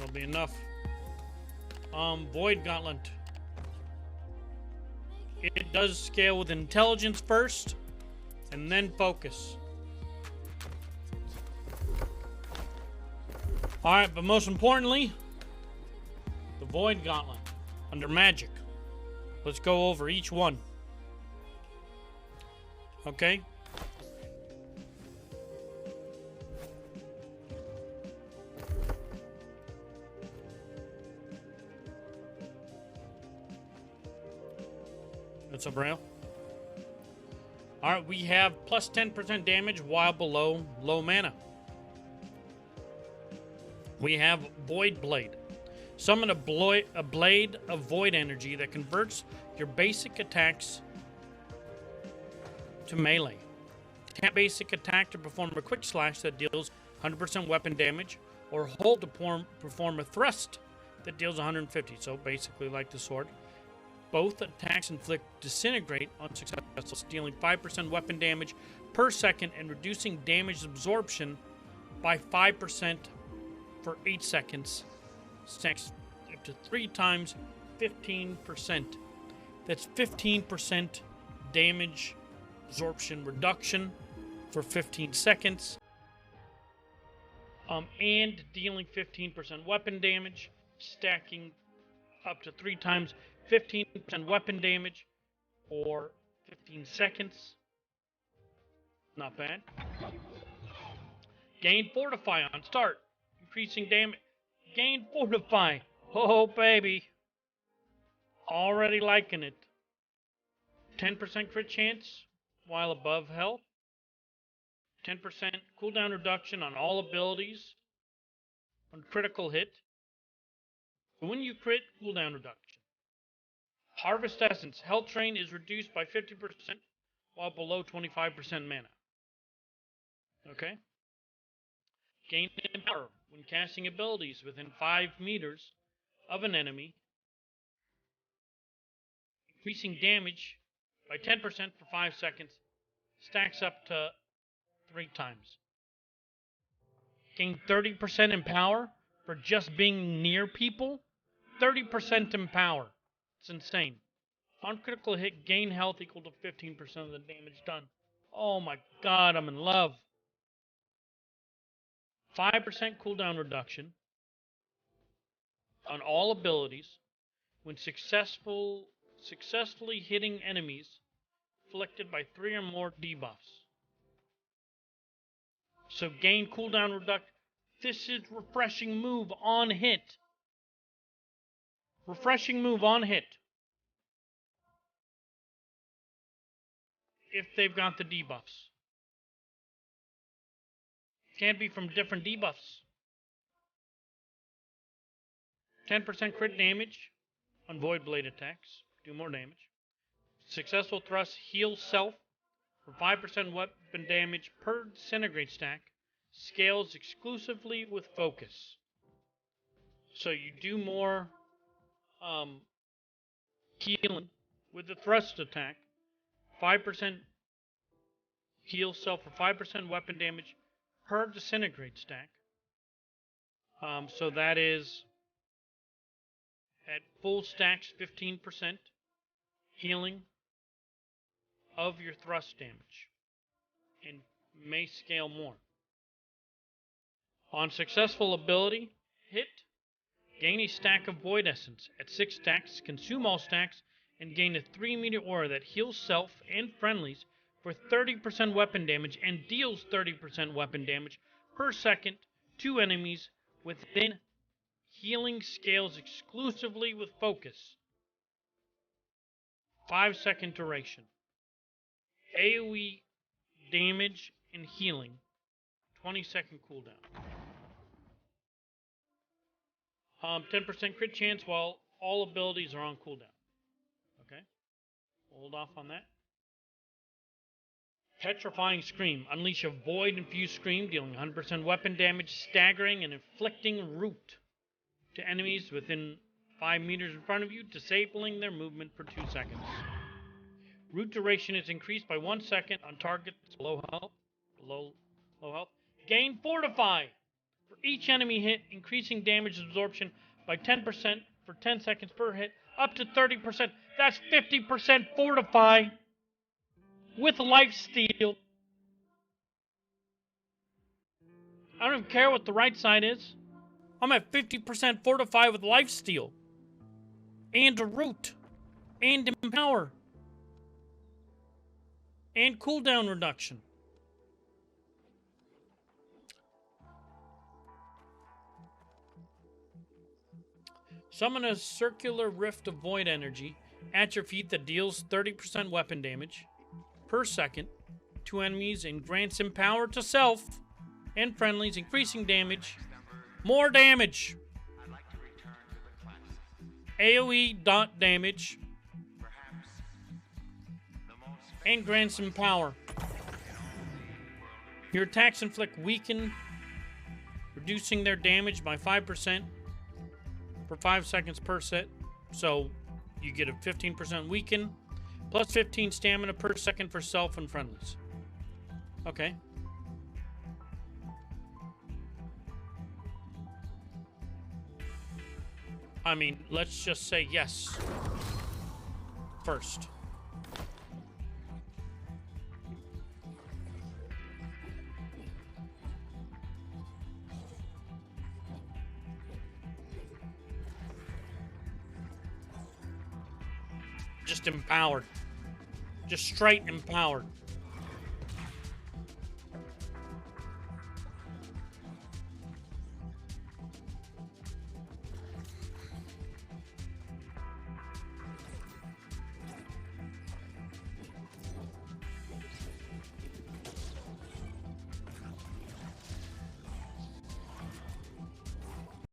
That'll be enough. Void Gauntlet. It does scale with intelligence first, and then focus. Alright, but most importantly, the Void Gauntlet under magic. Let's go over each one. Okay? What's up, Braille? Alright, we have plus 10% damage while below low mana. We have Void Blade. Summon a blade of void energy that converts your basic attacks to melee. Tap basic attack to perform a quick slash that deals 100% weapon damage, or hold to perform a thrust that deals 150, so basically like the sword. Both attacks inflict disintegrate on success, dealing 5% weapon damage per second and reducing damage absorption by 5% for 8 seconds. Stacks up to 3 times 15%. That's 15% damage absorption reduction for 15 seconds. And dealing 15% weapon damage, stacking up to 3 times 15% weapon damage for 15 seconds. Not bad. Gain Fortify on start. Increasing damage. Gain Fortify. Oh, baby. Already liking it. 10% crit chance while above health. 10% cooldown reduction on all abilities on critical hit. When you crit, cooldown reduction. Harvest Essence. Health Drain is reduced by 50% while below 25% mana. Okay? Gain Power when casting abilities within 5 meters of an enemy. Increasing damage by 10% for 5 seconds. Stacks up to 3 times. Gain 30% in power for just being near people. 30% in power. It's insane. On critical hit, gain health equal to 15% of the damage done. Oh my god, I'm in love. 5% cooldown reduction on all abilities when successfully hitting enemies afflicted by 3 or more debuffs. So gain cooldown reduction. This is refreshing move on hit. Refreshing move on hit. If they've got the debuffs. Can't be from different debuffs. 10% crit damage on Void Blade attacks. Do more damage. Successful thrust heals self for 5% weapon damage per disintegrate stack. Scales exclusively with focus. So you do more healing with the thrust attack. 5% heal self for 5% weapon damage per disintegrate stack. So that is at full stacks 15% healing of your thrust damage, and may scale more. On successful ability hit, gain a stack of Void Essence. At 6 stacks, consume all stacks and gain a 3-meter aura that heals self and friendlies for 30% weapon damage and deals 30% weapon damage per second to enemies within. Healing scales exclusively with focus. 5-second duration. AoE damage and healing. 20-second cooldown. 10% crit chance while all abilities are on cooldown. Okay? Hold off on that. Petrifying Scream. Unleash a void-infused scream, dealing 100% weapon damage, staggering and inflicting root to enemies within 5 meters in front of you, disabling their movement for 2 seconds. Root duration is increased by 1 second on targets below health. Gain Fortify. for each enemy hit, increasing damage absorption by 10% for 10 seconds per hit, up to 30%. That's 50% fortify with lifesteal. I don't even care what the right side is. I'm at 50% fortify with lifesteal. And a root. And empower. And cooldown reduction. Summon a circular rift of void energy at your feet that deals 30% weapon damage per second to enemies and grants empower to self and friendlies, increasing damage. More damage. AoE dot damage. And grants empower. Your attacks inflict weaken, reducing their damage by 5% for 5 seconds per set. So you get a 15% weaken, plus 15 stamina per second for self and friendlies. Okay. I mean, let's just say yes first. Just empowered. Just straight empowered.